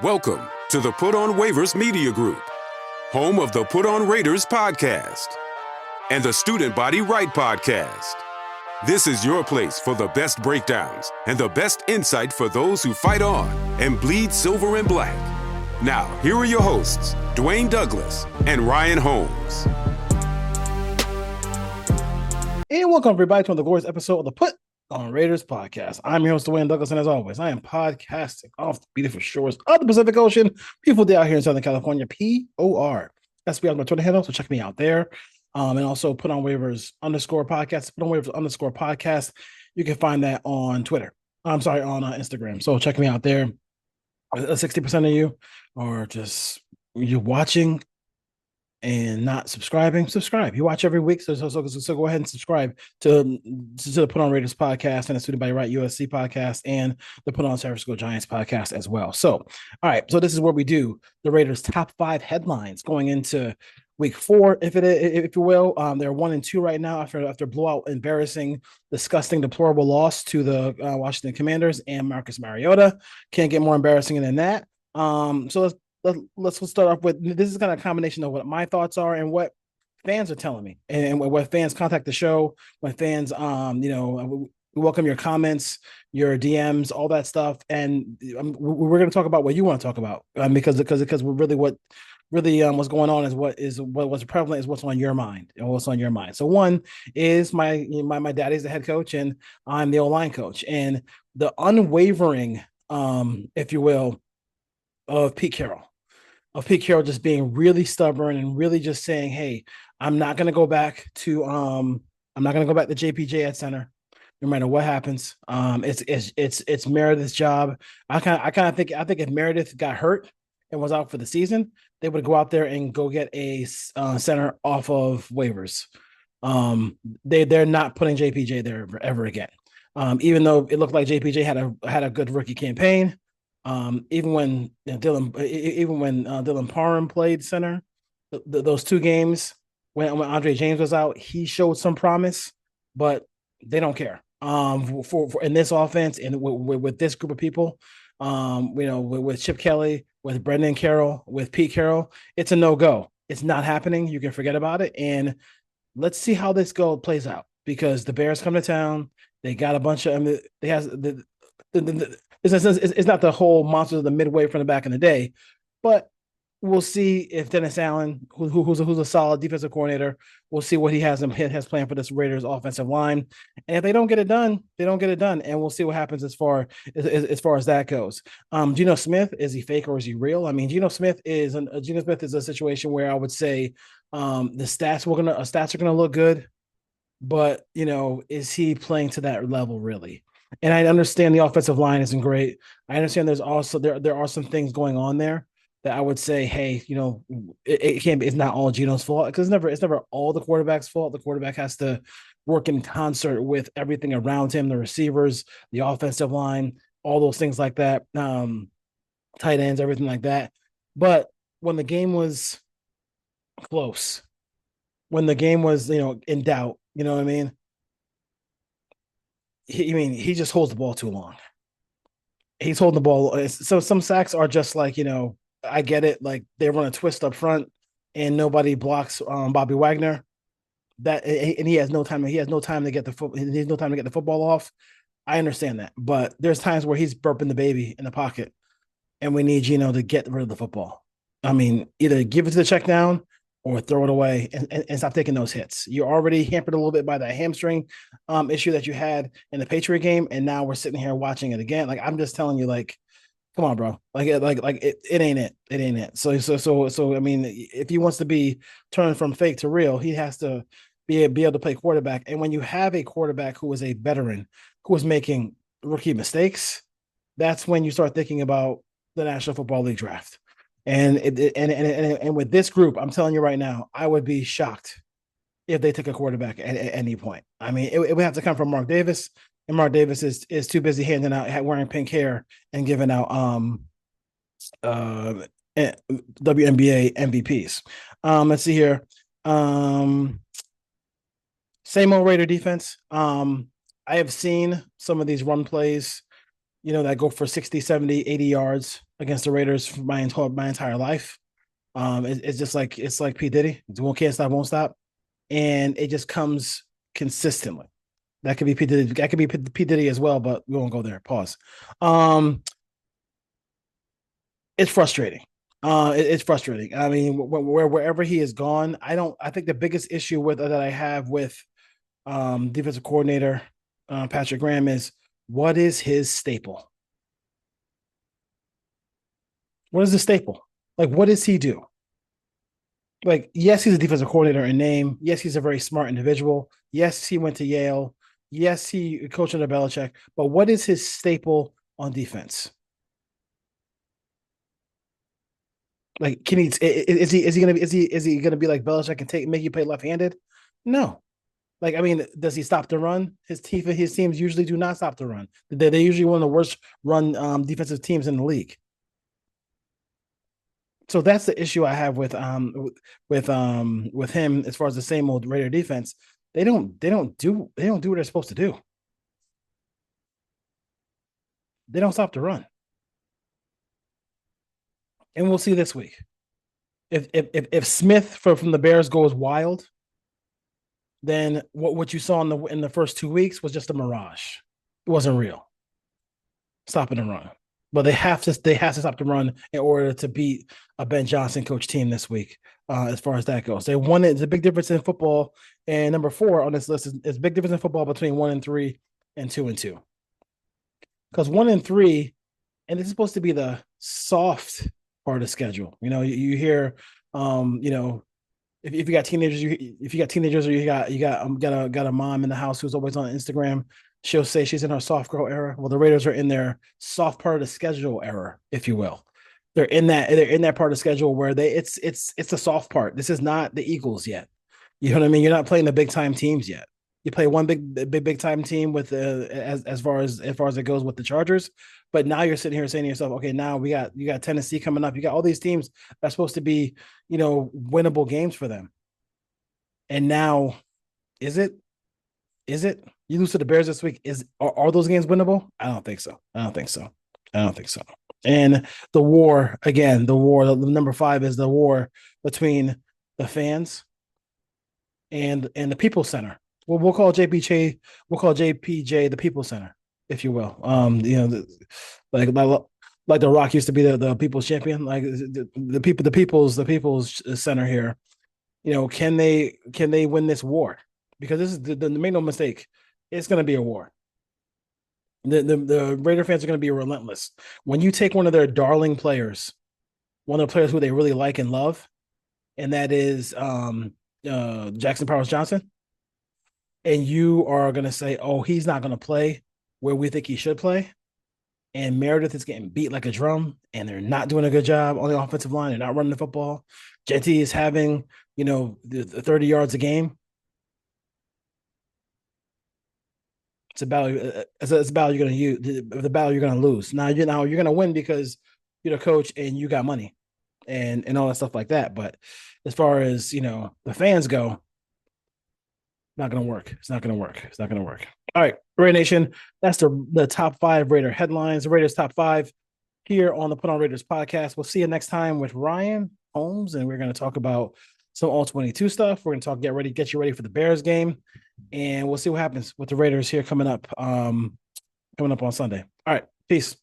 Welcome to the Put on Waivers Media Group, home of the Put on Raiders podcast and the Student Body Right podcast. This is your place for the best breakdowns and the best insight for those who fight on and bleed silver and black. Now, here are your hosts, Dwayne Douglas and Ryan Holmes. And welcome, everybody, to another glorious episode of the Put on Raiders podcast. I'm your host, Dwayne Douglas, and as always, I am podcasting off the beautiful shores of the Pacific Ocean. Beautiful day out here in Southern California, POR. That's me on my Twitter handle, so check me out there. And also Put on Waivers _podcast, Put on Waivers _podcast. You can find that on Twitter. I'm sorry, on Instagram. So check me out there. 60% of you are just you're watching and not subscribing. Subscribe. You watch every week, so go ahead and subscribe to the Put on Raiders podcast and the Student Body Right USC podcast and the Put on San Francisco Giants podcast as well. So, all right. So this is where we do the Raiders' top 5 headlines going into week 4, if you will. They're 1-2 right now after blowout, embarrassing, disgusting, deplorable loss to the Washington Commanders and Marcus Mariota. Can't get more embarrassing than that. So let's start off with, this is kind of a combination of what my thoughts are and what fans are telling me, and what fans contact the show, when fans we welcome your comments, your DMs, all that stuff, and we're going to talk about what you want to talk about, because we're really what's going on is what's prevalent is what's on your mind and what's on your mind. So one is my daddy's the head coach and I'm the O-line coach, and the unwavering, if you will, of Pete Carroll just being really stubborn and really just saying, hey, I'm not going to go back to JPJ at center no matter what happens. It's Meredith's job. I think if Meredith got hurt and was out for the season, they would go out there and go get a center off of waivers. They're not putting JPJ there ever again. Even though it looked like JPJ had a good rookie campaign. Even when Dylan Parham played center, those 2 games when Andre James was out, he showed some promise, but they don't care. For in this offense and with this group of people, with Chip Kelly, with Brendan Carroll, with Pete Carroll, it's a no-go. It's not happening. You can forget about it, and let's see how this plays out, because the Bears come to town. They got a bunch of it's not the whole monsters of the Midway from the back in the day, but we'll see if Dennis Allen, who's a solid defensive coordinator, we'll see what he has planned for this Raiders offensive line. And if they don't get it done, they don't get it done, and we'll see what happens as far as that goes. Geno Smith, is he fake or is he real? I mean, Geno Smith is a situation where I would say the stats are gonna look good, but is he playing to that level really? And I understand the offensive line isn't great. I understand there's also there are some things going on there that I would say, hey, it can't be. It's not all Geno's fault, because it's never all the quarterback's fault. The quarterback has to work in concert with everything around him, the receivers, the offensive line, all those things like that, tight ends, everything like that. But when the game was close, when the game was in doubt, you know what I mean? He just holds the ball too long. He's holding the ball. So some sacks are just like, I get it. Like they run a twist up front and nobody blocks Bobby Wagner. And he has no time. He has no time to get the football off. I understand that, but there's times where he's burping the baby in the pocket, and we need Geno to get rid of the football. I mean, either give it to the check down or throw it away and stop taking those hits. You're already hampered a little bit by that hamstring issue that you had in the Patriot game, and now we're sitting here watching it again. Like, I'm just telling you, like, come on, bro. Like it ain't it. It ain't it. So I mean, if he wants to be turned from fake to real, he has to be able to play quarterback. And when you have a quarterback who is a veteran, who is making rookie mistakes, that's when you start thinking about the National Football League draft. And with this group, I'm telling you right now, I would be shocked if they took a quarterback at any point. I mean, it would have to come from Mark Davis, and Mark Davis is too busy handing out, wearing pink hair and giving out WNBA MVPs. Let's see here. Same old Raider defense. I have seen some of these run plays, that go for 60, 70, 80 yards. against the Raiders for my entire life. It's just like it's like P Diddy. It's one can't stop, won't stop, and it just comes consistently. That could be P Diddy. That could be P Diddy as well, but we won't go there. Pause. Um, it's frustrating. It's frustrating. I mean, wherever he is gone, I don't. I think the biggest issue with that I have with defensive coordinator Patrick Graham is what is his staple? What is the staple? Like, what does he do? Like, yes, he's a defensive coordinator in name. Yes, he's a very smart individual. Yes, he went to Yale. Yes, he coached under Belichick. But what is his staple on defense? Like, can he? Is he gonna be like Belichick and make you play left handed? No. Like, I mean, does he stop the run? His teams usually do not stop the run. They're usually one of the worst run defensive teams in the league. So that's the issue I have with him as far as the same old Raider defense. They don't do what they're supposed to do. They don't stop the run. And we'll see this week. If Smith from the Bears goes wild, then what you saw in the first 2 weeks was just a mirage. It wasn't real. Stopping the run. But they have to stop the run in order to beat a Ben Johnson coach team this week. As far as that goes, they won it. It's a big difference in football. And number 4 on this list is a big difference in football between 1-3 and 2-2. Because 1-3, and this is supposed to be the soft part of the schedule. You know, you hear, you know, if you got teenagers, or you got a mom in the house who's always on Instagram, she'll say she's in her soft girl era. Well, the Raiders are in their soft part of the schedule era, if you will. They're in that part of the schedule where it's the soft part. This is not the Eagles yet. You know what I mean? You're not playing the big time teams yet. You play one big time team with as far as it goes with the Chargers, but now you're sitting here saying to yourself, okay, now you got Tennessee coming up. You got all these teams that's supposed to be, winnable games for them. And now, is it? Is it? You lose to the Bears this week. Are those games winnable? I don't think so. I don't think so. I don't think so. And the war again, the number 5 is the war between the fans and the People Center. Well, we'll call JPJ the People Center, if you will. Like the Rock used to be the People's Champion, like the People's Center here. Can they win this war? Because this is make no mistake, it's going to be a war. The Raider fans are going to be relentless when you take one of their darling players, one of the players who they really like and love, and that is Jackson Powers Johnson. And you are going to say, oh, he's not going to play where we think he should play. And Meredith is getting beat like a drum, and they're not doing a good job on the offensive line. They're not running the football. Genty is having, the 30 yards a game. It's a battle. It's a battle you're going to use. The battle you're going to lose. Now you're going to win because you're the coach and you got money, and all that stuff like that. But as far as the fans go, not going to work. It's not going to work. It's not going to work. All right, Raider Nation. That's the top 5 Raider headlines. The Raiders top 5 here on the Put on Raiders podcast. We'll see you next time with Ryan Holmes, and we're going to talk about some all 22 stuff. We're going to get you ready for the Bears game, and we'll see what happens with the Raiders here coming up on Sunday. All right, peace.